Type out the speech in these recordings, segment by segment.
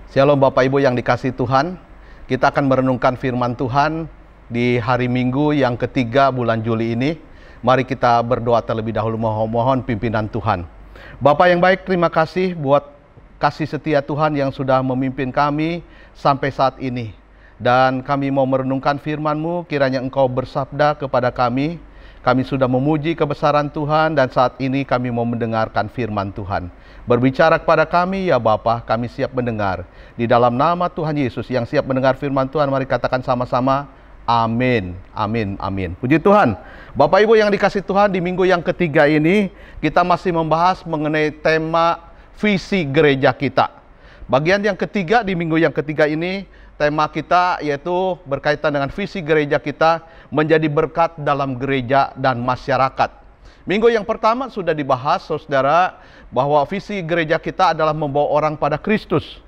Shalom Bapak Ibu yang dikasihi Tuhan. Kita akan merenungkan firman Tuhan di hari Minggu yang ketiga bulan Juli ini. Mari kita berdoa terlebih dahulu, mohon pimpinan Tuhan. Bapak yang baik, terima kasih buat kasih setia Tuhan yang sudah memimpin kami sampai saat ini. Dan kami mau merenungkan firman-Mu, kiranya Engkau bersabda kepada kami. Kami sudah memuji kebesaran Tuhan dan saat ini kami mau mendengarkan firman Tuhan. Berbicara kepada kami ya Bapa, kami siap mendengar. Di dalam nama Tuhan Yesus yang siap mendengar firman Tuhan, mari katakan sama-sama, amin, amin, amin. Puji Tuhan. Bapak Ibu yang dikasihi Tuhan, di minggu yang ketiga ini kita masih membahas mengenai tema visi gereja kita. Bagian yang ketiga di minggu yang ketiga ini, tema kita yaitu berkaitan dengan visi gereja kita menjadi berkat dalam gereja dan masyarakat. Minggu yang pertama sudah dibahas, saudara, bahwa visi gereja kita adalah membawa orang pada Kristus.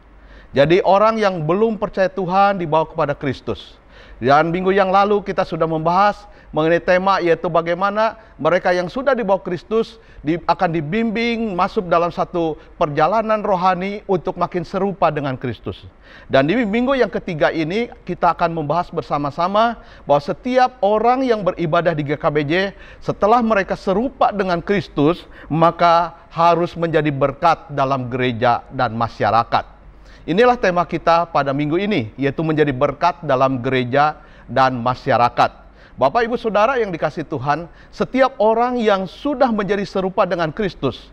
Jadi orang yang belum percaya Tuhan dibawa kepada Kristus. Dan minggu yang lalu kita sudah membahas mengenai tema yaitu bagaimana mereka yang sudah dibawa Kristus akan dibimbing masuk dalam satu perjalanan rohani untuk makin serupa dengan Kristus. Dan di minggu yang ketiga ini kita akan membahas bersama-sama bahwa setiap orang yang beribadah di GKBJ setelah mereka serupa dengan Kristus maka harus menjadi berkat dalam gereja dan masyarakat. Inilah tema kita pada minggu ini, yaitu menjadi berkat dalam gereja dan masyarakat. Bapak Ibu Saudara yang dikasihi Tuhan, setiap orang yang sudah menjadi serupa dengan Kristus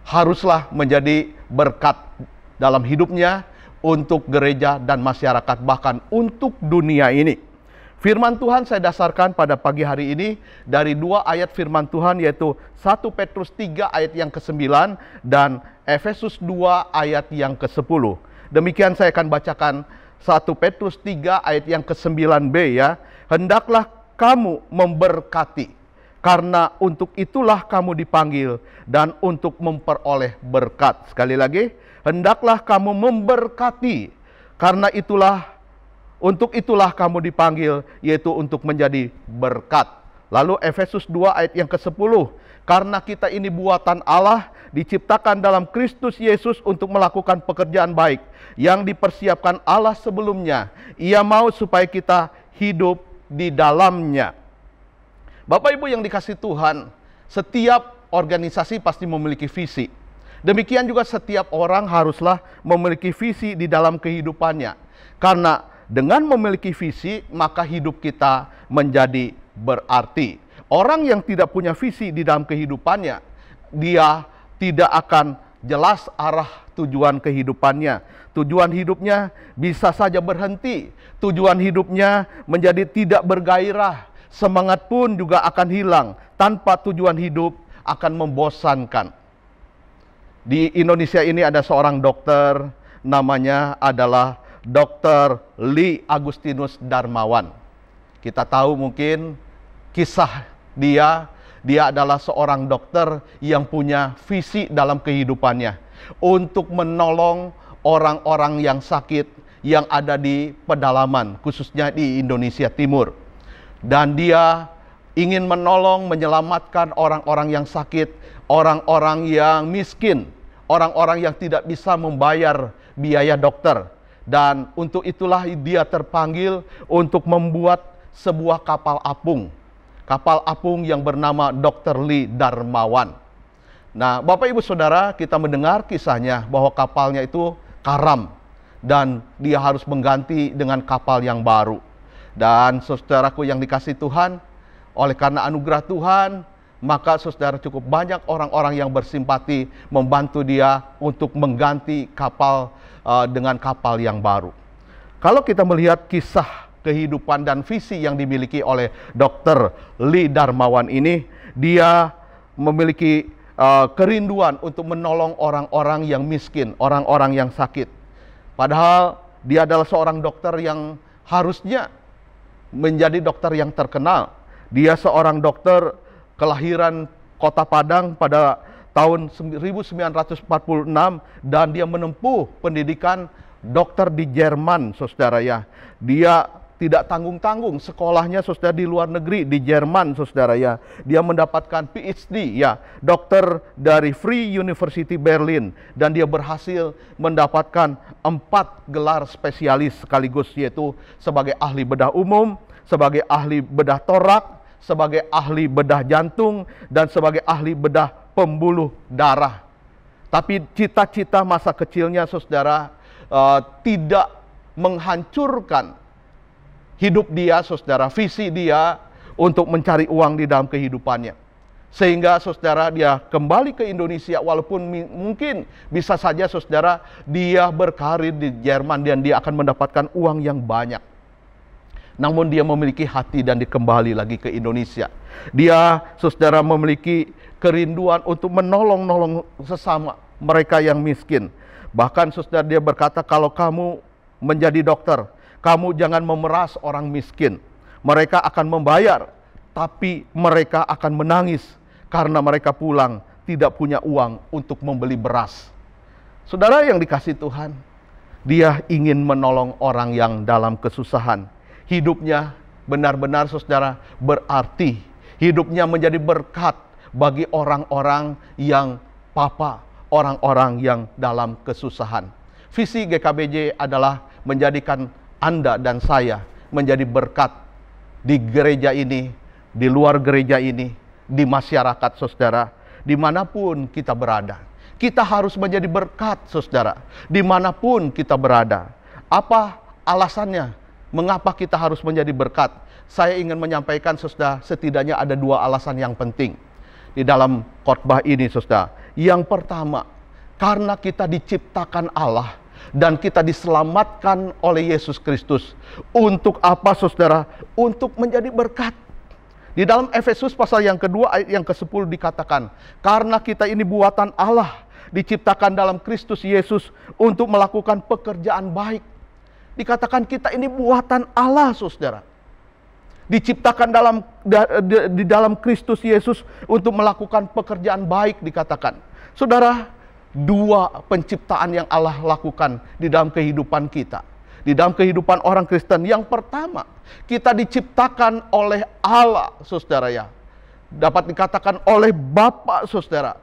haruslah menjadi berkat dalam hidupnya untuk gereja dan masyarakat, bahkan untuk dunia ini. Firman Tuhan saya dasarkan pada pagi hari ini dari dua ayat firman Tuhan, yaitu 1 Petrus 3 ayat yang ke-9 dan Efesus 2 ayat yang ke-10. Demikian saya akan bacakan 1 Petrus 3 ayat yang ke-9b ya. Hendaklah kamu memberkati, karena untuk itulah kamu dipanggil dan untuk memperoleh berkat. Sekali lagi, hendaklah kamu memberkati, karena untuk itulah kamu dipanggil, yaitu untuk menjadi berkat. Lalu Efesus 2 ayat yang ke-10. Karena kita ini buatan Allah, diciptakan dalam Kristus Yesus untuk melakukan pekerjaan baik yang dipersiapkan Allah sebelumnya. Ia mau supaya kita hidup di dalamnya. Bapak Ibu yang dikasihi Tuhan, setiap organisasi pasti memiliki visi. Demikian juga setiap orang haruslah memiliki visi di dalam kehidupannya. Karena dengan memiliki visi, maka hidup kita menjadi berarti. Orang yang tidak punya visi di dalam kehidupannya, dia tidak akan jelas arah tujuan kehidupannya. Tujuan hidupnya bisa saja berhenti. Tujuan hidupnya menjadi tidak bergairah. Semangat pun juga akan hilang. Tanpa tujuan hidup akan membosankan. Di Indonesia ini ada seorang dokter, namanya adalah Dr. Lee Agustinus Darmawan. Kita tahu mungkin kisah dia adalah seorang dokter yang punya visi dalam kehidupannya untuk menolong orang-orang yang sakit yang ada di pedalaman, khususnya di Indonesia Timur. Dan dia ingin menolong, menyelamatkan orang-orang yang sakit, orang-orang yang miskin, orang-orang yang tidak bisa membayar biaya dokter. Dan untuk itulah dia terpanggil untuk membuat sebuah kapal apung. Kapal apung yang bernama Dr. Lee Darmawan. Nah, Bapak Ibu Saudara, kita mendengar kisahnya bahwa kapalnya itu karam dan dia harus mengganti dengan kapal yang baru. Dan saudaraku yang dikasihi Tuhan, oleh karena anugerah Tuhan, maka saudara cukup banyak orang-orang yang bersimpati membantu dia untuk mengganti kapal dengan kapal yang baru. Kalau kita melihat kisah kehidupan dan visi yang dimiliki oleh Dr. Lee Darmawan ini, dia memiliki kerinduan untuk menolong orang-orang yang miskin, orang-orang yang sakit. Padahal dia adalah seorang dokter yang harusnya menjadi dokter yang terkenal. Dia seorang dokter kelahiran Kota Padang pada tahun 1946 dan dia menempuh pendidikan dokter di Jerman, saudara ya. Dia tidak tanggung-tanggung. Sekolahnya saudara di luar negeri, di Jerman saudara ya. Dia mendapatkan PhD ya, dokter dari Free University Berlin. Dan dia berhasil mendapatkan 4 gelar spesialis sekaligus, yaitu sebagai ahli bedah umum, sebagai ahli bedah torak, sebagai ahli bedah jantung, dan sebagai ahli bedah pembuluh darah. Tapi cita-cita masa kecilnya saudara tidak menghancurkan hidup dia saudara, visi dia untuk mencari uang di dalam kehidupannya. Sehingga saudara dia kembali ke Indonesia, walaupun mungkin bisa saja saudara dia berkarir di Jerman dan dia akan mendapatkan uang yang banyak. Namun dia memiliki hati dan dikembali lagi ke Indonesia. Dia saudara memiliki kerinduan untuk menolong sesama mereka yang miskin. Bahkan saudara dia berkata, kalau kamu menjadi dokter, kamu jangan memeras orang miskin. Mereka akan membayar, tapi mereka akan menangis karena mereka pulang tidak punya uang untuk membeli beras. Saudara yang dikasihi Tuhan, dia ingin menolong orang yang dalam kesusahan. Hidupnya benar-benar saudara berarti. Hidupnya menjadi berkat bagi orang-orang yang orang-orang yang dalam kesusahan. Visi GKBJ adalah menjadikan Anda dan saya menjadi berkat di gereja ini, di luar gereja ini, di masyarakat saudara, dimanapun kita berada. Kita harus menjadi berkat saudara, dimanapun kita berada. Apa alasannya? Mengapa kita harus menjadi berkat? Saya ingin menyampaikan saudara, setidaknya ada 2 alasan yang penting di dalam khotbah ini saudara. Yang pertama, karena kita diciptakan Allah dan kita diselamatkan oleh Yesus Kristus. Untuk apa saudara? Untuk menjadi berkat. Di dalam Efesus pasal yang kedua ayat yang ke-10 dikatakan, karena kita ini buatan Allah, diciptakan dalam Kristus Yesus untuk melakukan pekerjaan baik. Dikatakan kita ini buatan Allah saudara. Diciptakan di dalam Kristus Yesus untuk melakukan pekerjaan baik dikatakan. Saudara, 2 penciptaan yang Allah lakukan di dalam kehidupan kita. Di dalam kehidupan orang Kristen. Yang pertama, kita diciptakan oleh Allah saudara ya. Dapat dikatakan oleh Bapa saudara.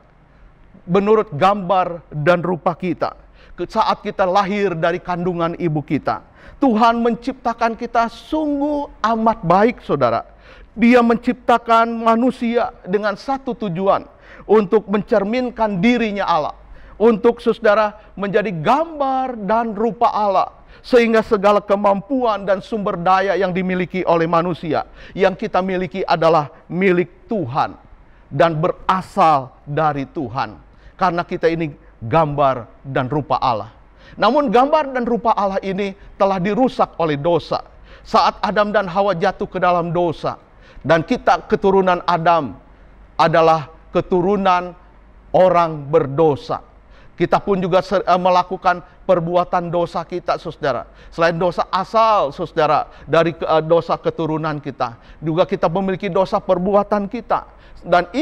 Menurut gambar dan rupa kita. Saat kita lahir dari kandungan ibu kita, Tuhan menciptakan kita sungguh amat baik saudara. Dia menciptakan manusia dengan satu tujuan, untuk mencerminkan dirinya Allah, untuk saudara menjadi gambar dan rupa Allah, sehingga segala kemampuan dan sumber daya yang dimiliki oleh manusia, yang kita miliki adalah milik Tuhan dan berasal dari Tuhan. Karena kita ini gambar dan rupa Allah. Namun gambar dan rupa Allah ini telah dirusak oleh dosa. Saat Adam dan Hawa jatuh ke dalam dosa, dan kita keturunan Adam adalah keturunan orang berdosa. Kita pun juga melakukan perbuatan dosa kita saudara. Selain dosa asal saudara dari dosa keturunan kita, juga kita memiliki dosa perbuatan kita. Dan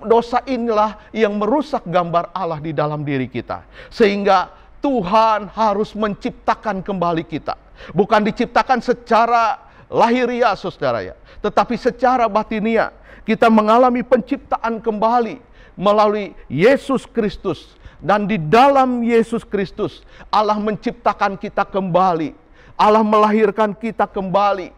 dosa inilah yang merusak gambar Allah di dalam diri kita. Sehingga Tuhan harus menciptakan kembali kita. Bukan diciptakan secara lahiriah saudara ya, tetapi secara batinia. Kita mengalami penciptaan kembali melalui Yesus Kristus. Dan di dalam Yesus Kristus Allah menciptakan kita kembali. Allah melahirkan kita kembali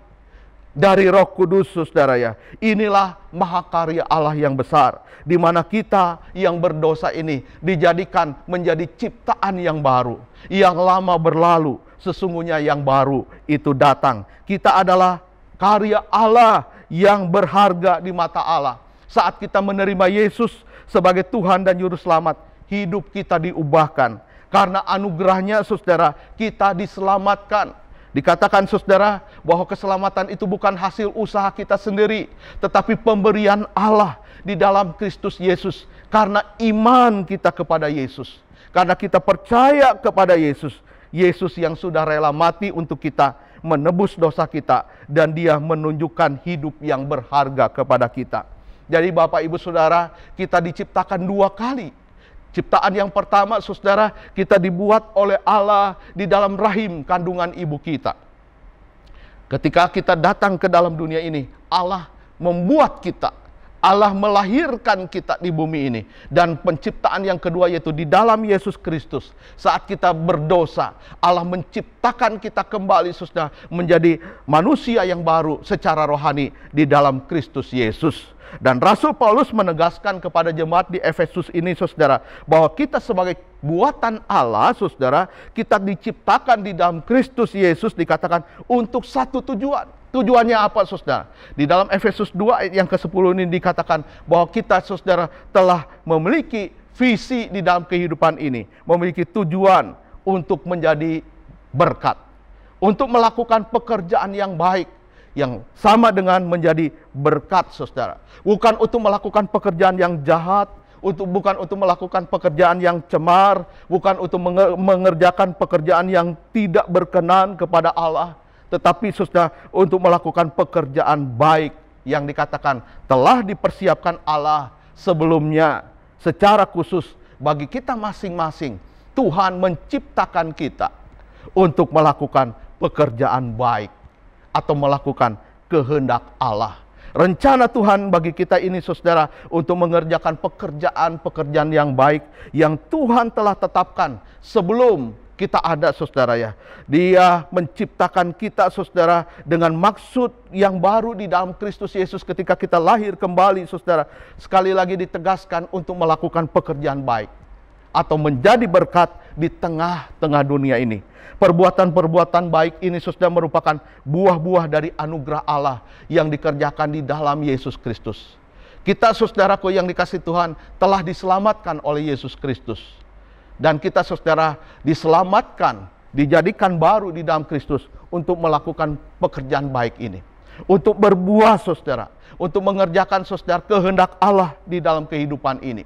dari Roh Kudus saudara ya. Inilah mahakarya Allah yang besar, di mana kita yang berdosa ini dijadikan menjadi ciptaan yang baru. Yang lama berlalu, sesungguhnya yang baru itu datang. Kita adalah karya Allah yang berharga di mata Allah. Saat kita menerima Yesus sebagai Tuhan dan Juru Selamat, hidup kita diubahkan. Karena anugerahnya saudara, kita diselamatkan. Dikatakan saudara bahwa keselamatan itu bukan hasil usaha kita sendiri, tetapi pemberian Allah di dalam Kristus Yesus. Karena iman kita kepada Yesus, karena kita percaya kepada Yesus. Yesus yang sudah rela mati untuk kita, menebus dosa kita, dan Dia menunjukkan hidup yang berharga kepada kita. Jadi Bapak Ibu Saudara, kita diciptakan 2 kali. Ciptaan yang pertama saudara, kita dibuat oleh Allah di dalam rahim kandungan ibu kita. Ketika kita datang ke dalam dunia ini, Allah membuat kita, Allah melahirkan kita di bumi ini. Dan penciptaan yang kedua yaitu di dalam Yesus Kristus. Saat kita berdosa, Allah menciptakan kita kembali, saudara, menjadi manusia yang baru secara rohani di dalam Kristus Yesus. Dan Rasul Paulus menegaskan kepada jemaat di Efesus ini, saudara, bahwa kita sebagai buatan Allah, saudara, kita diciptakan di dalam Kristus Yesus, dikatakan untuk satu tujuan. Tujuannya apa, saudara? Di dalam Efesus 2 ayat yang ke-10 ini dikatakan bahwa kita, saudara, telah memiliki visi di dalam kehidupan ini, memiliki tujuan untuk menjadi berkat, untuk melakukan pekerjaan yang baik, yang sama dengan menjadi berkat, saudara. Bukan untuk melakukan pekerjaan yang jahat, bukan untuk melakukan pekerjaan yang cemar, bukan untuk mengerjakan pekerjaan yang tidak berkenan kepada Allah, tetapi, saudara, untuk melakukan pekerjaan baik yang dikatakan telah dipersiapkan Allah sebelumnya secara khusus bagi kita masing-masing. Tuhan menciptakan kita untuk melakukan pekerjaan baik atau melakukan kehendak Allah. Rencana Tuhan bagi kita ini, saudara, untuk mengerjakan pekerjaan-pekerjaan yang baik yang Tuhan telah tetapkan sebelum kita ada, saudara ya. Dia menciptakan kita, saudara, dengan maksud yang baru di dalam Kristus Yesus ketika kita lahir kembali, saudara. Sekali lagi ditegaskan untuk melakukan pekerjaan baik atau menjadi berkat di tengah-tengah dunia ini. Perbuatan-perbuatan baik ini, saudara, merupakan buah-buah dari anugerah Allah yang dikerjakan di dalam Yesus Kristus. Kita, saudaraku yang dikasihi Tuhan, telah diselamatkan oleh Yesus Kristus. Dan kita, saudara, diselamatkan, dijadikan baru di dalam Kristus untuk melakukan pekerjaan baik ini. Untuk berbuah, saudara, untuk mengerjakan, saudara, kehendak Allah di dalam kehidupan ini.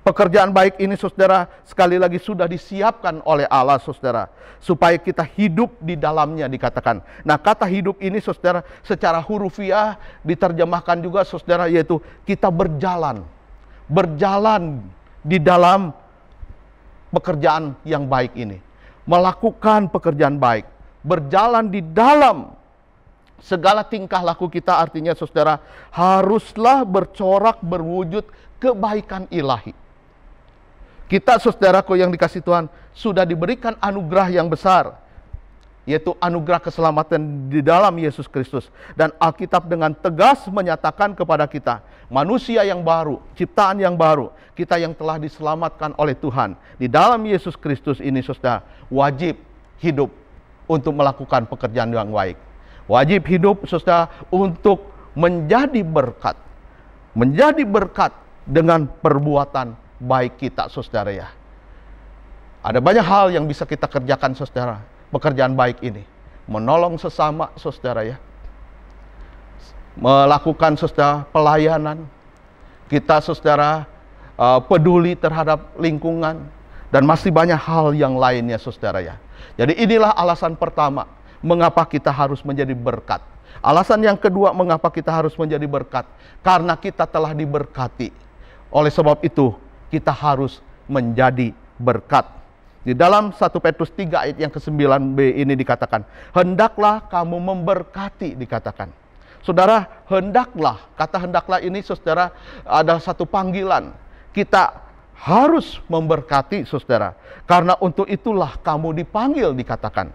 Pekerjaan baik ini, saudara, sekali lagi sudah disiapkan oleh Allah, saudara, supaya kita hidup di dalamnya, dikatakan. Nah, kata hidup ini, saudara, secara hurufiah diterjemahkan juga, saudara, yaitu kita berjalan di dalam pekerjaan yang baik ini, melakukan pekerjaan baik, berjalan di dalam segala tingkah laku kita. Artinya, saudara, haruslah bercorak berwujud kebaikan ilahi. Kita, saudaraku yang dikasihi Tuhan, sudah diberikan anugerah yang besar, yaitu anugerah keselamatan di dalam Yesus Kristus. Dan Alkitab dengan tegas menyatakan kepada kita, manusia yang baru, ciptaan yang baru, kita yang telah diselamatkan oleh Tuhan di dalam Yesus Kristus ini, saudara, wajib hidup untuk melakukan pekerjaan yang baik. Wajib hidup, saudara, untuk menjadi berkat dengan perbuatan baik kita, saudara ya. Ada banyak hal yang bisa kita kerjakan, saudara, pekerjaan baik ini. Menolong sesama, saudara ya. Melakukan, saudara, pelayanan. Kita, saudara, peduli terhadap lingkungan. Dan masih banyak hal yang lainnya, saudara ya. Jadi inilah alasan pertama mengapa kita harus menjadi berkat. Alasan yang kedua mengapa kita harus menjadi berkat, karena kita telah diberkati. Oleh sebab itu kita harus menjadi berkat. Di dalam 1 Petrus 3 ayat yang ke-9b ini dikatakan, hendaklah kamu memberkati, dikatakan. Saudara, hendaklah, kata hendaklah ini, saudara, ada satu panggilan. Kita harus memberkati, saudara. Karena untuk itulah kamu dipanggil, dikatakan.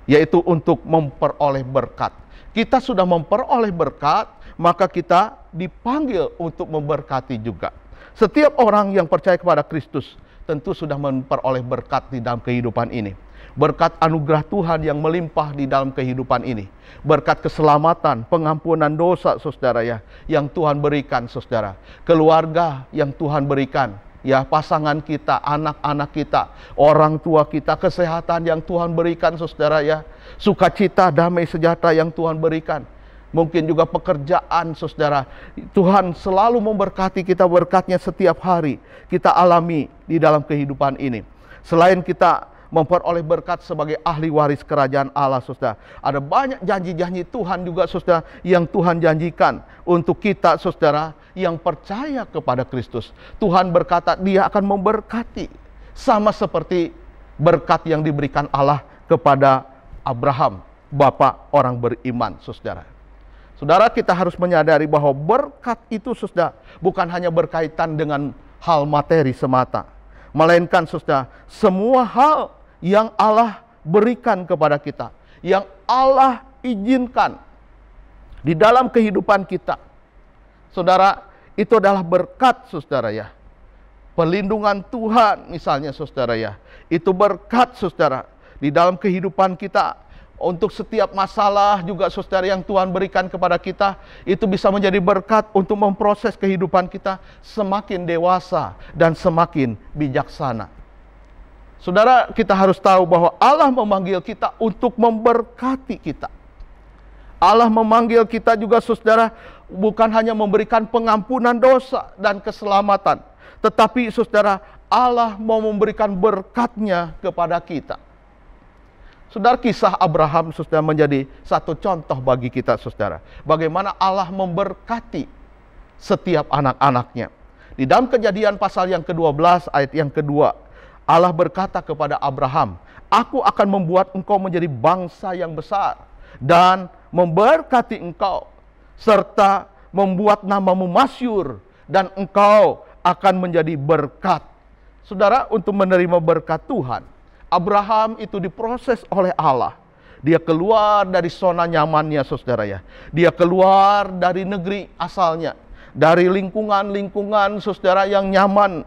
Yaitu untuk memperoleh berkat. Kita sudah memperoleh berkat, maka kita dipanggil untuk memberkati juga. Setiap orang yang percaya kepada Kristus tentu sudah memperoleh berkat di dalam kehidupan ini. Berkat anugerah Tuhan yang melimpah di dalam kehidupan ini. Berkat keselamatan, pengampunan dosa, saudara ya, yang Tuhan berikan, saudara. Keluarga yang Tuhan berikan, ya, pasangan kita, anak-anak kita, orang tua kita, kesehatan yang Tuhan berikan, saudara ya. Sukacita, damai sejahtera yang Tuhan berikan. Mungkin juga pekerjaan, saudara. Tuhan selalu memberkati kita, berkatnya setiap hari kita alami di dalam kehidupan ini. Selain kita memperoleh berkat sebagai ahli waris kerajaan Allah, saudara, ada banyak janji-janji Tuhan juga, saudara, yang Tuhan janjikan untuk kita, saudara, yang percaya kepada Kristus. Tuhan berkata Dia akan memberkati, sama seperti berkat yang diberikan Allah kepada Abraham. Bapak orang beriman, saudara. Saudara, kita harus menyadari bahwa berkat itu, saudara, bukan hanya berkaitan dengan hal materi semata, melainkan, saudara, semua hal yang Allah berikan kepada kita, yang Allah izinkan di dalam kehidupan kita. Saudara, itu adalah berkat, saudara ya. Perlindungan Tuhan misalnya, saudara ya. Itu berkat, saudara, di dalam kehidupan kita. Untuk setiap masalah juga, saudara, yang Tuhan berikan kepada kita, itu bisa menjadi berkat untuk memproses kehidupan kita semakin dewasa dan semakin bijaksana. Saudara, kita harus tahu bahwa Allah memanggil kita untuk memberkati kita. Allah memanggil kita juga, saudara, bukan hanya memberikan pengampunan dosa dan keselamatan, tetapi, saudara, Allah mau memberikan berkat-Nya kepada kita. Saudara, kisah Abraham, saudara, menjadi satu contoh bagi kita, saudara. Bagaimana Allah memberkati setiap anak-anaknya. Di dalam Kejadian pasal yang ke-12 ayat yang kedua, Allah berkata kepada Abraham, "Aku akan membuat engkau menjadi bangsa yang besar dan memberkati engkau, serta membuat namamu masyhur, dan engkau akan menjadi berkat." Saudara, untuk menerima berkat Tuhan, Abraham itu diproses oleh Allah. Dia keluar dari zona nyamannya, saudara ya. Dia keluar dari negeri asalnya, dari lingkungan-lingkungan, saudara, yang nyaman,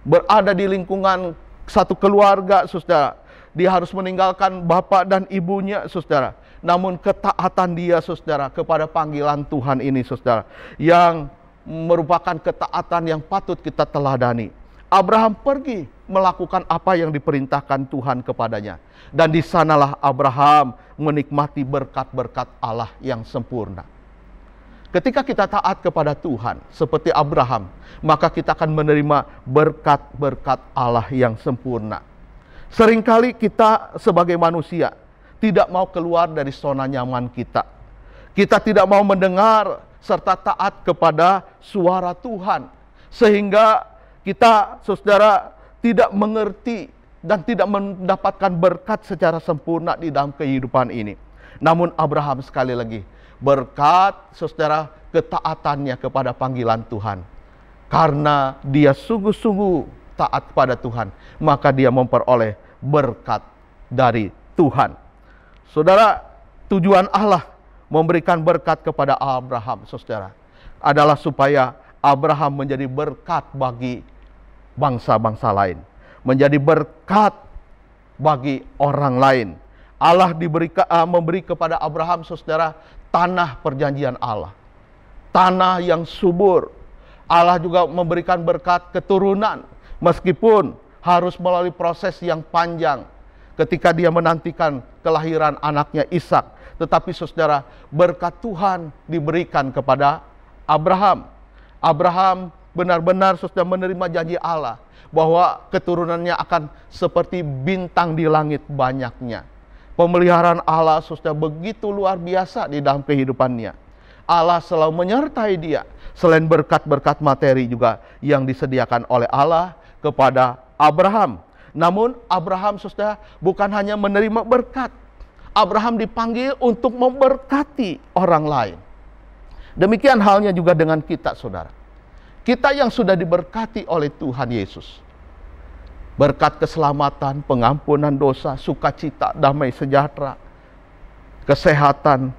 berada di lingkungan satu keluarga, saudara. Dia harus meninggalkan bapak dan ibunya, saudara. Namun ketaatan dia, saudara, kepada panggilan Tuhan ini, saudara, yang merupakan ketaatan yang patut kita teladani. Abraham pergi melakukan apa yang diperintahkan Tuhan kepadanya. Dan di sanalah Abraham menikmati berkat-berkat Allah yang sempurna. Ketika kita taat kepada Tuhan seperti Abraham, maka kita akan menerima berkat-berkat Allah yang sempurna. Seringkali kita sebagai manusia tidak mau keluar dari zona nyaman kita. Kita tidak mau mendengar serta taat kepada suara Tuhan, sehingga kita, saudara, tidak mengerti dan tidak mendapatkan berkat secara sempurna di dalam kehidupan ini. Namun Abraham, sekali lagi, berkat, saudara, ketaatannya kepada panggilan Tuhan. Karena dia sungguh-sungguh taat kepada Tuhan, maka dia memperoleh berkat dari Tuhan. Saudara, tujuan Allah memberikan berkat kepada Abraham, saudara, adalah supaya Abraham menjadi berkat bagi bangsa-bangsa lain, menjadi berkat bagi orang lain. Allah memberi kepada Abraham, saudara, tanah perjanjian Allah, tanah yang subur. Allah juga memberikan berkat keturunan, meskipun harus melalui proses yang panjang ketika dia menantikan kelahiran anaknya Ishak. Tetapi, saudara, berkat Tuhan diberikan kepada Abraham. Abraham benar-benar, saudara, menerima janji Allah bahwa keturunannya akan seperti bintang di langit banyaknya. Pemeliharaan Allah, saudara, begitu luar biasa di dalam kehidupannya. Allah selalu menyertai dia. Selain berkat-berkat materi juga yang disediakan oleh Allah kepada Abraham. Namun Abraham, saudara, bukan hanya menerima berkat. Abraham dipanggil untuk memberkati orang lain. Demikian halnya juga dengan kita, saudara. Kita yang sudah diberkati oleh Tuhan Yesus, berkat keselamatan, pengampunan dosa, sukacita, damai sejahtera, kesehatan,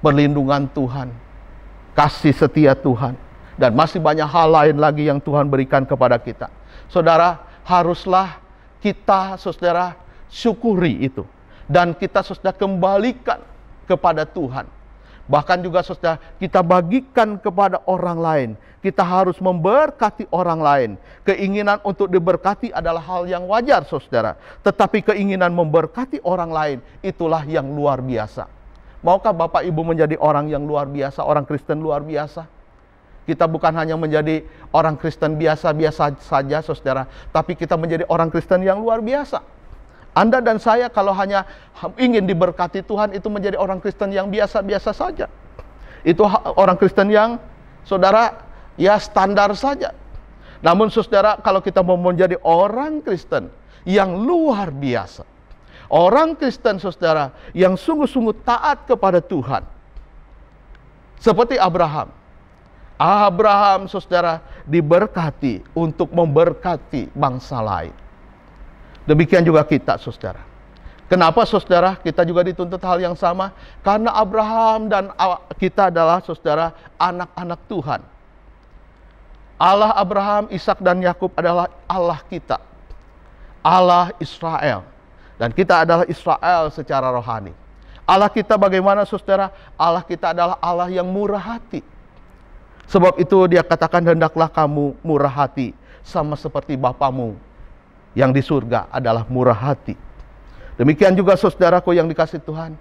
perlindungan Tuhan, kasih setia Tuhan, dan masih banyak hal lain lagi yang Tuhan berikan kepada kita. Saudara, haruslah kita, saudara, syukuri itu, dan kita, saudara, kembalikan kepada Tuhan. Bahkan juga, saudara, kita bagikan kepada orang lain. Kita harus memberkati orang lain. Keinginan untuk diberkati adalah hal yang wajar, saudara. Tetapi keinginan memberkati orang lain, itulah yang luar biasa. Maukah Bapak Ibu menjadi orang yang luar biasa, orang Kristen luar biasa? Kita bukan hanya menjadi orang Kristen biasa-biasa saja, saudara, tapi kita menjadi orang Kristen yang luar biasa. Anda dan saya kalau hanya ingin diberkati Tuhan, itu menjadi orang Kristen yang biasa-biasa saja. Itu orang Kristen yang, saudara, ya standar saja. Namun, saudara, kalau kita mau menjadi orang Kristen yang luar biasa, Orang Kristen, saudara, yang sungguh-sungguh taat kepada Tuhan. Seperti Abraham. Abraham, saudara, diberkati untuk memberkati bangsa lain. Demikian juga kita, saudara. Kenapa, saudara, kita juga dituntut hal yang sama? Karena Abraham dan kita adalah, saudara, anak-anak Tuhan. Allah Abraham, Ishak dan Yakub adalah Allah kita. Allah Israel. Dan kita adalah Israel secara rohani. Allah kita bagaimana, saudara? Allah kita adalah Allah yang murah hati. Sebab itu dia katakan, hendaklah kamu murah hati sama seperti Bapamu yang di surga adalah murah hati. Demikian juga saudaraku yang dikasihi Tuhan.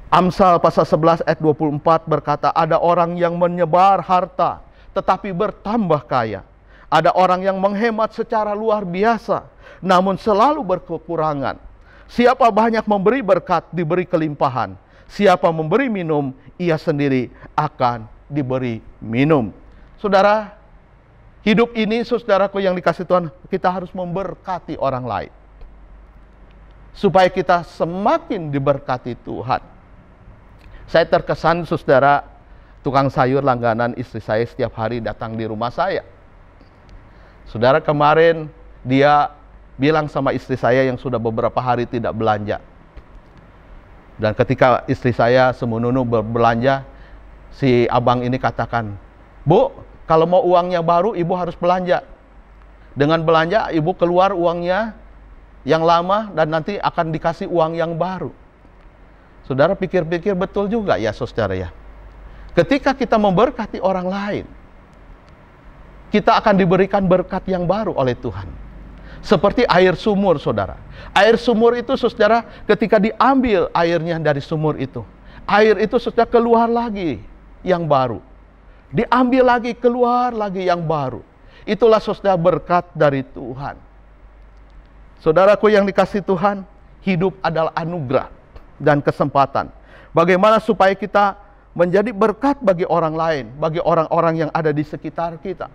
Amsal pasal 11 ayat 24 berkata, ada orang yang menyebar harta tetapi bertambah kaya. Ada orang yang menghemat secara luar biasa namun selalu berkekurangan. Siapa banyak memberi berkat, diberi kelimpahan. Siapa memberi minum, ia sendiri akan diberi minum. Saudara, hidup ini, saudaraku yang dikasihi Tuhan, kita harus memberkati orang lain. Supaya kita semakin diberkati Tuhan. Saya terkesan, saudara, tukang sayur langganan istri saya setiap hari datang di rumah saya. Saudara, kemarin dia bilang sama istri saya yang sudah beberapa hari tidak belanja. Dan ketika istri saya semenunu berbelanja, si abang ini katakan, Bu, kalau mau uangnya baru, ibu harus belanja. Dengan belanja, ibu keluar uangnya yang lama dan nanti akan dikasih uang yang baru. Saudara pikir-pikir betul juga ya, saudara ya. Ketika kita memberkati orang lain, kita akan diberikan berkat yang baru oleh Tuhan. Seperti air sumur, saudara. Air sumur itu, saudara, ketika diambil airnya dari sumur itu, air itu, saudara, keluar lagi yang baru. Diambil lagi, keluar lagi yang baru. Itulah, saudara, berkat dari Tuhan. Saudaraku yang dikasihi Tuhan, hidup adalah anugerah dan kesempatan. Bagaimana supaya kita menjadi berkat bagi orang lain, bagi orang-orang yang ada di sekitar kita.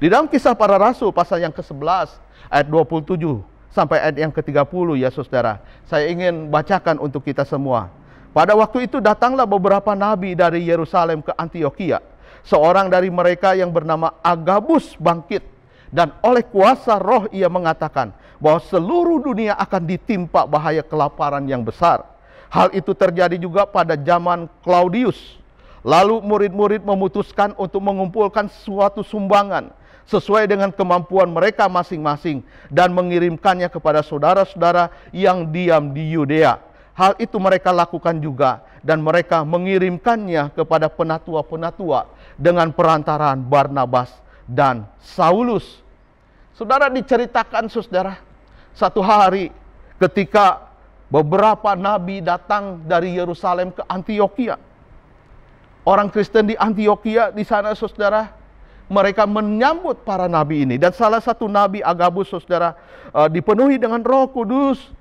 Di dalam Kisah Para Rasul pasal yang ke-11 ayat 27 sampai ayat yang ke-30 ya saudara. Saya ingin bacakan untuk kita semua. Pada waktu itu datanglah beberapa nabi dari Yerusalem ke Antiokhia. Seorang dari mereka yang bernama Agabus bangkit dan oleh kuasa roh ia mengatakan bahwa seluruh dunia akan ditimpa bahaya kelaparan yang besar. Hal itu terjadi juga pada zaman Claudius. Lalu murid-murid memutuskan untuk mengumpulkan suatu sumbangan sesuai dengan kemampuan mereka masing-masing dan mengirimkannya kepada saudara-saudara yang diam di Yudea. Hal itu mereka lakukan juga dan mereka mengirimkannya kepada penatua-penatua dengan perantaraan Barnabas dan Saulus. Saudara, diceritakan, saudara, satu hari ketika beberapa nabi datang dari Yerusalem ke Antiokhia. Orang Kristen di Antiokhia di sana, saudara, mereka menyambut para nabi ini. Dan salah satu nabi Agabus, saudara, dipenuhi dengan Roh Kudus.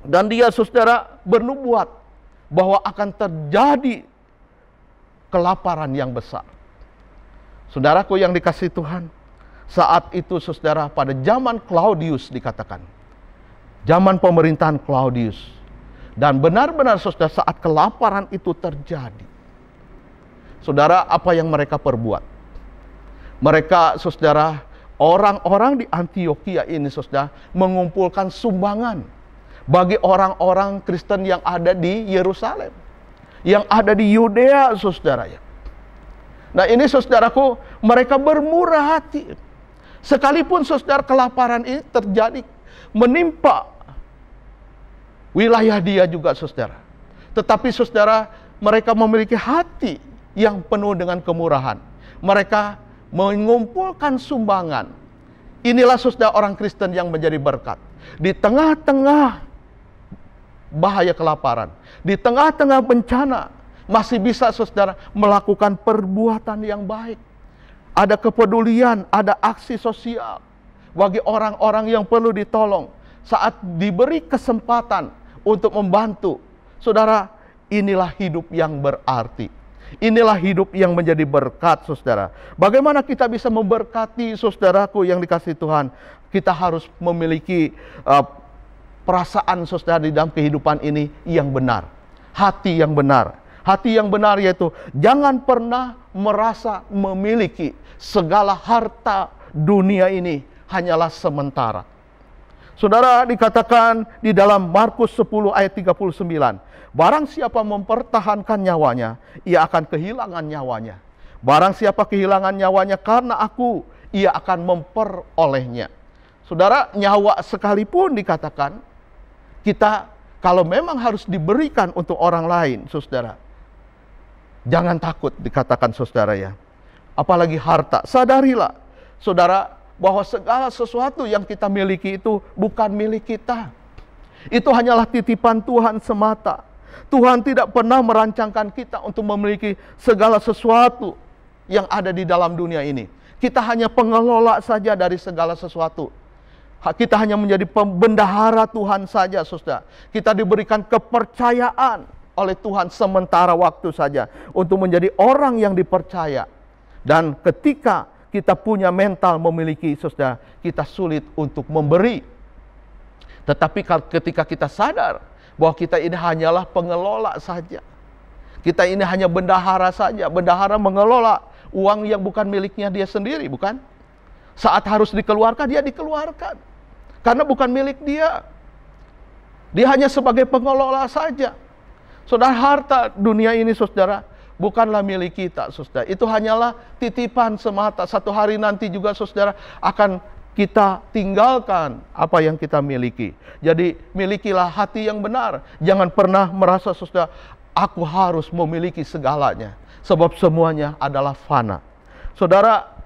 Dan dia, saudara, bernubuat bahwa akan terjadi kelaparan yang besar. Saudaraku yang dikasihi Tuhan, saat itu, saudara, pada zaman Claudius dikatakan, zaman pemerintahan Claudius, dan benar-benar, saudara, saat kelaparan itu terjadi, saudara, apa yang mereka perbuat? Mereka, saudara, orang-orang di Antiokhia ini, saudara, mengumpulkan sumbangan bagi orang-orang Kristen yang ada di Yerusalem, yang ada di Yudea, saudara ya. Nah ini, saudaraku, mereka bermurah hati. Sekalipun, saudara, kelaparan ini terjadi menimpa wilayah dia juga, saudara. Tetapi, saudara, mereka memiliki hati yang penuh dengan kemurahan. Mereka mengumpulkan sumbangan. Inilah, saudara, orang Kristen yang menjadi berkat. Di tengah-tengah bahaya kelaparan, di tengah-tengah bencana, masih bisa, saudara, melakukan perbuatan yang baik. Ada kepedulian, ada aksi sosial bagi orang-orang yang perlu ditolong. Saat diberi kesempatan untuk membantu, saudara, inilah hidup yang berarti. Inilah hidup yang menjadi berkat, saudara. Bagaimana kita bisa memberkati, saudaraku yang dikasihi Tuhan? Kita harus memiliki perasaan saudara di dalam kehidupan ini yang benar. Hati yang benar. Hati yang benar yaitu jangan pernah merasa memiliki segala harta dunia ini hanyalah sementara. Saudara, dikatakan di dalam Markus 10 ayat 39, barang siapa mempertahankan nyawanya, ia akan kehilangan nyawanya. Barang siapa kehilangan nyawanya karena aku, ia akan memperolehnya. Saudara, nyawa sekalipun dikatakan, kita kalau memang harus diberikan untuk orang lain, saudara, jangan takut dikatakan saudara ya. Apalagi harta, sadarilah saudara, bahwa segala sesuatu yang kita miliki itu bukan milik kita. Itu hanyalah titipan Tuhan semata. Tuhan tidak pernah merancangkan kita untuk memiliki segala sesuatu yang ada di dalam dunia ini. Kita hanya pengelola saja dari segala sesuatu. Kita hanya menjadi pembendahara Tuhan saja, saudara. Kita diberikan kepercayaan oleh Tuhan sementara waktu saja untuk menjadi orang yang dipercaya. Dan ketika kita punya mental memiliki, saudara, kita sulit untuk memberi. Tetapi ketika kita sadar bahwa kita ini hanyalah pengelola saja, kita ini hanya bendahara saja. Bendahara mengelola uang yang bukan miliknya dia sendiri, bukan? Saat harus dikeluarkan, dia dikeluarkan. Karena bukan milik dia. Dia hanya sebagai pengelola saja. Saudara, harta dunia ini, saudara, bukanlah milik kita, saudara. Itu hanyalah titipan semata. Satu hari nanti juga, saudara, akan kita tinggalkan apa yang kita miliki. Jadi, milikilah hati yang benar. Jangan pernah merasa, saudara, aku harus memiliki segalanya. Sebab semuanya adalah fana. Saudara,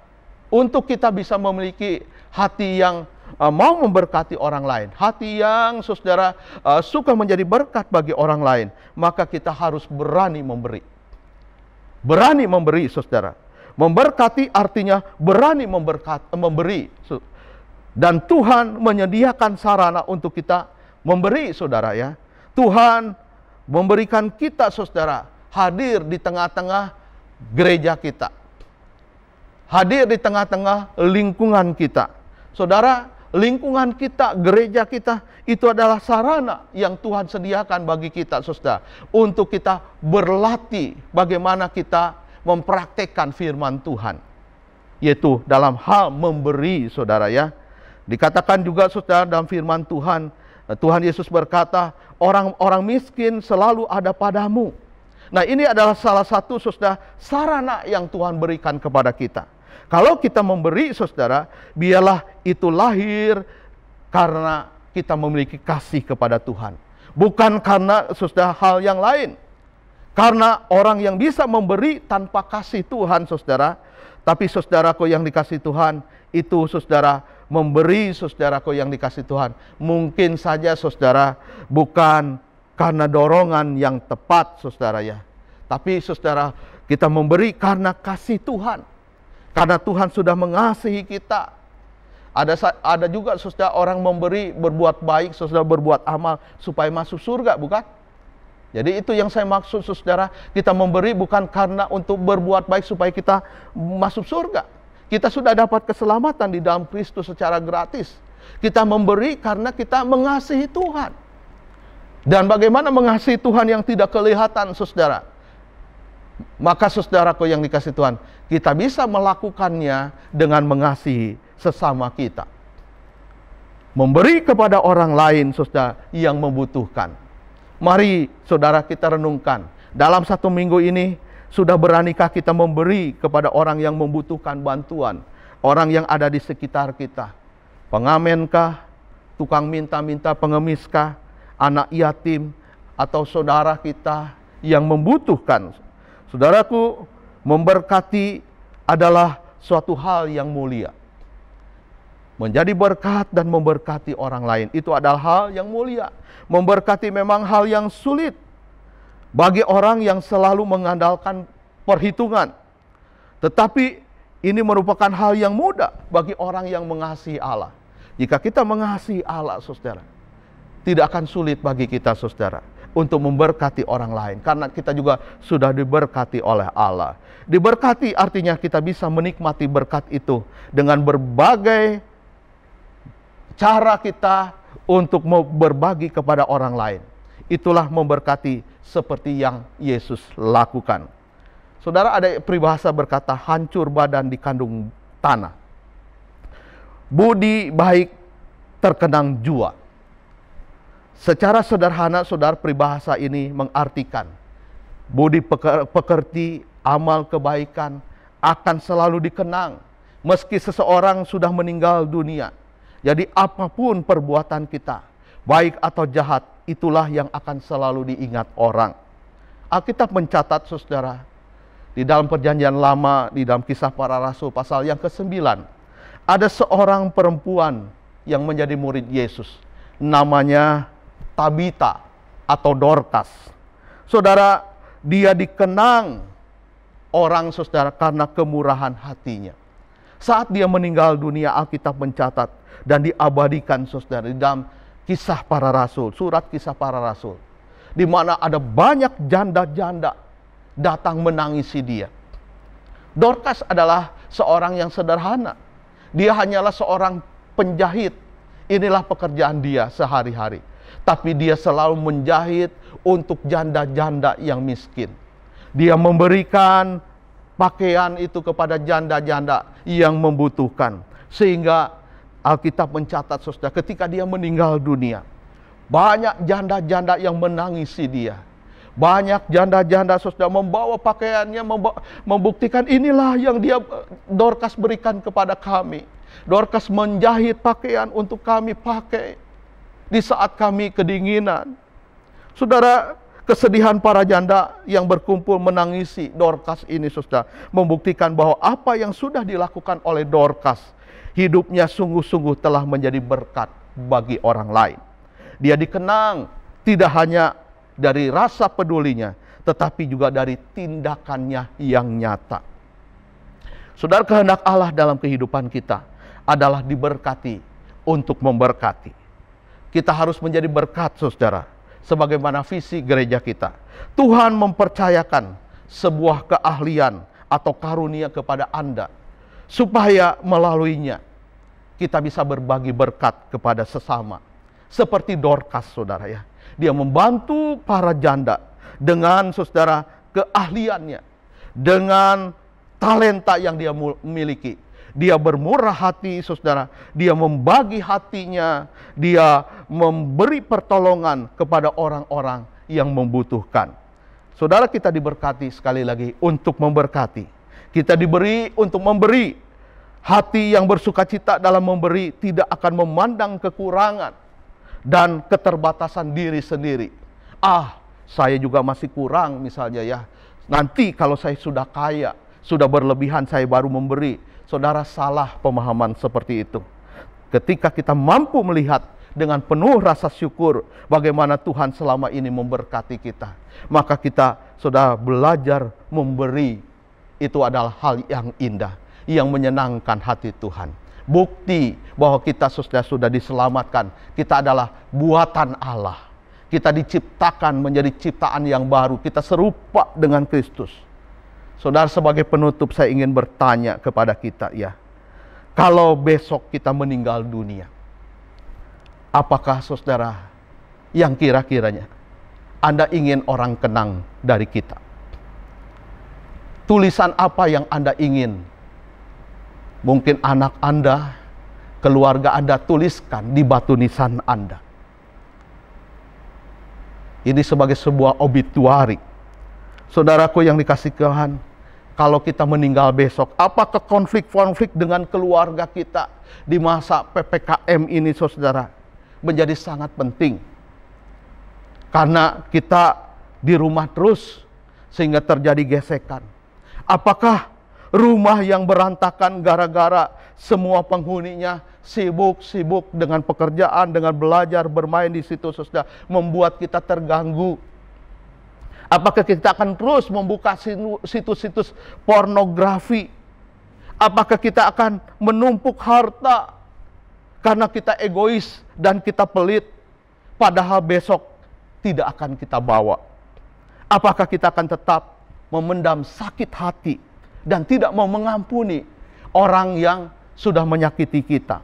untuk kita bisa memiliki hati yang mau memberkati orang lain, hati yang saudara suka menjadi berkat bagi orang lain, maka kita harus berani memberi. Berani memberi, saudara. Memberkati artinya berani memberi. Dan Tuhan menyediakan sarana untuk kita memberi, saudara ya. Tuhan memberikan kita, saudara, hadir di tengah-tengah gereja kita. Hadir di tengah-tengah lingkungan kita. Saudara, lingkungan kita, gereja kita, itu adalah sarana yang Tuhan sediakan bagi kita, saudara, untuk kita berlatih bagaimana kita mempraktekkan firman Tuhan, yaitu dalam hal memberi, saudara ya. Dikatakan juga, saudara, dalam firman Tuhan, Tuhan Yesus berkata, orang-orang miskin selalu ada padamu. Nah, ini adalah salah satu, saudara, sarana yang Tuhan berikan kepada kita. Kalau kita memberi, saudara, biarlah itu lahir karena kita memiliki kasih kepada Tuhan. Bukan karena, saudara, hal yang lain. Karena orang yang bisa memberi tanpa kasih Tuhan, saudara. Tapi saudaraku yang dikasih Tuhan, itu saudara memberi, saudaraku yang dikasih Tuhan. Mungkin saja, saudara, bukan karena dorongan yang tepat, saudara ya. Tapi saudara, kita memberi karena kasih Tuhan. Karena Tuhan sudah mengasihi kita. Ada juga, saudara, orang memberi, berbuat baik, saudara, berbuat amal supaya masuk surga, bukan? Jadi itu yang saya maksud, saudara. Kita memberi bukan karena untuk berbuat baik supaya kita masuk surga. Kita sudah dapat keselamatan di dalam Kristus secara gratis. Kita memberi karena kita mengasihi Tuhan. Dan bagaimana mengasihi Tuhan yang tidak kelihatan, saudara? Maka saudaraku yang dikasihi Tuhan, kita bisa melakukannya dengan mengasihi sesama kita. Memberi kepada orang lain, saudara, yang membutuhkan. Mari, saudara, kita renungkan. Dalam satu minggu ini, sudah beranikah kita memberi kepada orang yang membutuhkan bantuan? Orang yang ada di sekitar kita. Pengamenkah? Tukang minta-minta, pengemiskah? Anak yatim? Atau saudara kita yang membutuhkan? Saudaraku, memberkati adalah suatu hal yang mulia. Menjadi berkat dan memberkati orang lain, itu adalah hal yang mulia. Memberkati memang hal yang sulit bagi orang yang selalu mengandalkan perhitungan. Tetapi ini merupakan hal yang mudah bagi orang yang mengasihi Allah. Jika kita mengasihi Allah, saudara, tidak akan sulit bagi kita, saudara, untuk memberkati orang lain. Karena kita juga sudah diberkati oleh Allah. Diberkati artinya kita bisa menikmati berkat itu dengan berbagai cara kita untuk berbagi kepada orang lain. Itulah memberkati seperti yang Yesus lakukan. Saudara, ada peribahasa berkata, hancur badan dikandung tanah, budi baik terkenang jua. Secara sederhana, saudara, peribahasa ini mengartikan budi pekerti, amal kebaikan akan selalu dikenang meski seseorang sudah meninggal dunia. Jadi apapun perbuatan kita, baik atau jahat, itulah yang akan selalu diingat orang. Alkitab mencatat, saudara, di dalam Perjanjian Lama, di dalam Kisah Para Rasul pasal yang ke-9, ada seorang perempuan yang menjadi murid Yesus, namanya Tabita atau Dorcas. Saudara, dia dikenang orang, saudara, karena kemurahan hatinya. Saat dia meninggal dunia, Alkitab mencatat dan diabadikan, saudara, di dalam Kisah Para Rasul, surat Kisah Para Rasul, di mana ada banyak janda-janda datang menangisi dia. Dorcas adalah seorang yang sederhana. Dia hanyalah seorang penjahit. Inilah pekerjaan dia sehari-hari. Tapi dia selalu menjahit untuk janda-janda yang miskin. Dia memberikan pakaian itu kepada janda-janda yang membutuhkan. Sehingga Alkitab mencatat, saudara, ketika dia meninggal dunia, banyak janda-janda yang menangisi dia. Banyak janda-janda, saudara, membawa pakaiannya, membuktikan inilah yang Dorcas berikan kepada kami. Dorcas menjahit pakaian untuk kami pakai di saat kami kedinginan. Saudara, kesedihan para janda yang berkumpul menangisi Dorcas ini, saudara, membuktikan bahwa apa yang sudah dilakukan oleh Dorcas, hidupnya sungguh-sungguh telah menjadi berkat bagi orang lain. Dia dikenang tidak hanya dari rasa pedulinya, tetapi juga dari tindakannya yang nyata. Saudara, kehendak Allah dalam kehidupan kita adalah diberkati untuk memberkati. Kita harus menjadi berkat, saudara, sebagaimana visi gereja kita. Tuhan mempercayakan sebuah keahlian atau karunia kepada Anda, supaya melaluinya kita bisa berbagi berkat kepada sesama. Seperti Dorcas, saudara, ya. Dia membantu para janda dengan, saudara, keahliannya, dengan talenta yang dia miliki. Dia bermurah hati, saudara. Dia membagi hatinya. Dia memberi pertolongan kepada orang-orang yang membutuhkan. Saudara, kita diberkati sekali lagi untuk memberkati. Kita diberi untuk memberi. Hati yang bersukacita dalam memberi tidak akan memandang kekurangan dan keterbatasan diri sendiri. Saya juga masih kurang misalnya, ya. Nanti kalau saya sudah kaya, sudah berlebihan, saya baru memberi. Saudara, salah pemahaman seperti itu. Ketika kita mampu melihat dengan penuh rasa syukur bagaimana Tuhan selama ini memberkati kita, maka kita sudah belajar memberi. Itu adalah hal yang indah, yang menyenangkan hati Tuhan. Bukti bahwa kita sudah diselamatkan. Kita adalah buatan Allah. Kita diciptakan menjadi ciptaan yang baru. Kita serupa dengan Kristus. Saudara, sebagai penutup saya ingin bertanya kepada kita, ya. Kalau besok kita meninggal dunia, apakah, saudara, yang kira-kiranya Anda ingin orang kenang dari kita? Tulisan apa yang Anda ingin? Mungkin anak Anda, keluarga Anda tuliskan di batu nisan Anda. Ini sebagai sebuah obituari. Saudaraku yang dikasihi Tuhan, kalau kita meninggal besok, apakah konflik-konflik dengan keluarga kita di masa PPKM ini, saudara, menjadi sangat penting. Karena kita di rumah terus, sehingga terjadi gesekan. Apakah rumah yang berantakan gara-gara semua penghuninya sibuk dengan pekerjaan, dengan belajar, bermain di situ, saudara, membuat kita terganggu? Apakah kita akan terus membuka situs-situs pornografi? Apakah kita akan menumpuk harta karena kita egois dan kita pelit, padahal besok tidak akan kita bawa? Apakah kita akan tetap memendam sakit hati dan tidak mau mengampuni orang yang sudah menyakiti kita?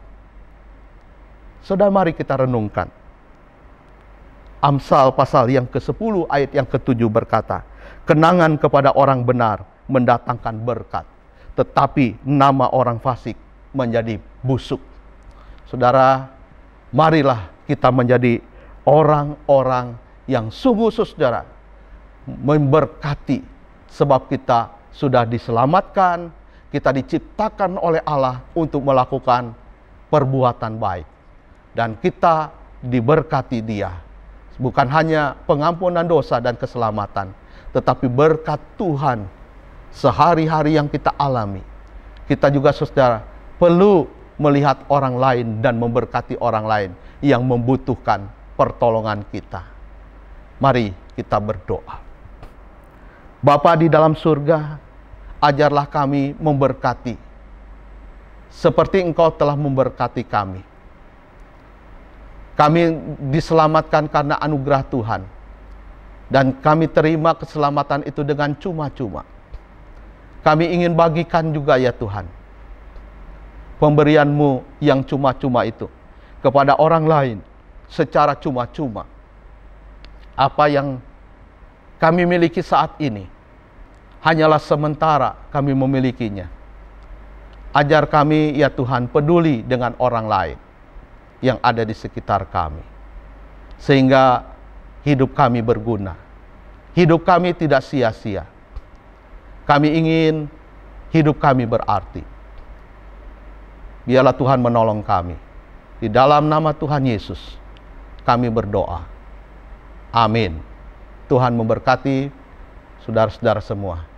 Saudara, mari kita renungkan. Amsal pasal yang ke-10 ayat yang ke-7 berkata, kenangan kepada orang benar mendatangkan berkat, tetapi nama orang fasik menjadi busuk. Saudara, marilah kita menjadi orang-orang yang sungguh, saudara, memberkati, sebab kita sudah diselamatkan, kita diciptakan oleh Allah untuk melakukan perbuatan baik. Dan kita diberkati Dia. Bukan hanya pengampunan dosa dan keselamatan, tetapi berkat Tuhan sehari-hari yang kita alami. Kita juga, saudara, perlu melihat orang lain dan memberkati orang lain yang membutuhkan pertolongan kita. Mari kita berdoa. Bapa di dalam surga, ajarlah kami memberkati seperti Engkau telah memberkati kami. Kami diselamatkan karena anugerah Tuhan, dan kami terima keselamatan itu dengan cuma-cuma. Kami ingin bagikan juga, ya Tuhan, pemberian-Mu yang cuma-cuma itu kepada orang lain secara cuma-cuma. Apa yang kami miliki saat ini hanyalah sementara kami memilikinya. Ajar kami, ya Tuhan, peduli dengan orang lain yang ada di sekitar kami, sehingga hidup kami berguna. Hidup kami tidak sia-sia. Kami ingin hidup kami berarti. Biarlah Tuhan menolong kami. Di dalam nama Tuhan Yesus kami berdoa. Amin. Tuhan memberkati saudara-saudara semua.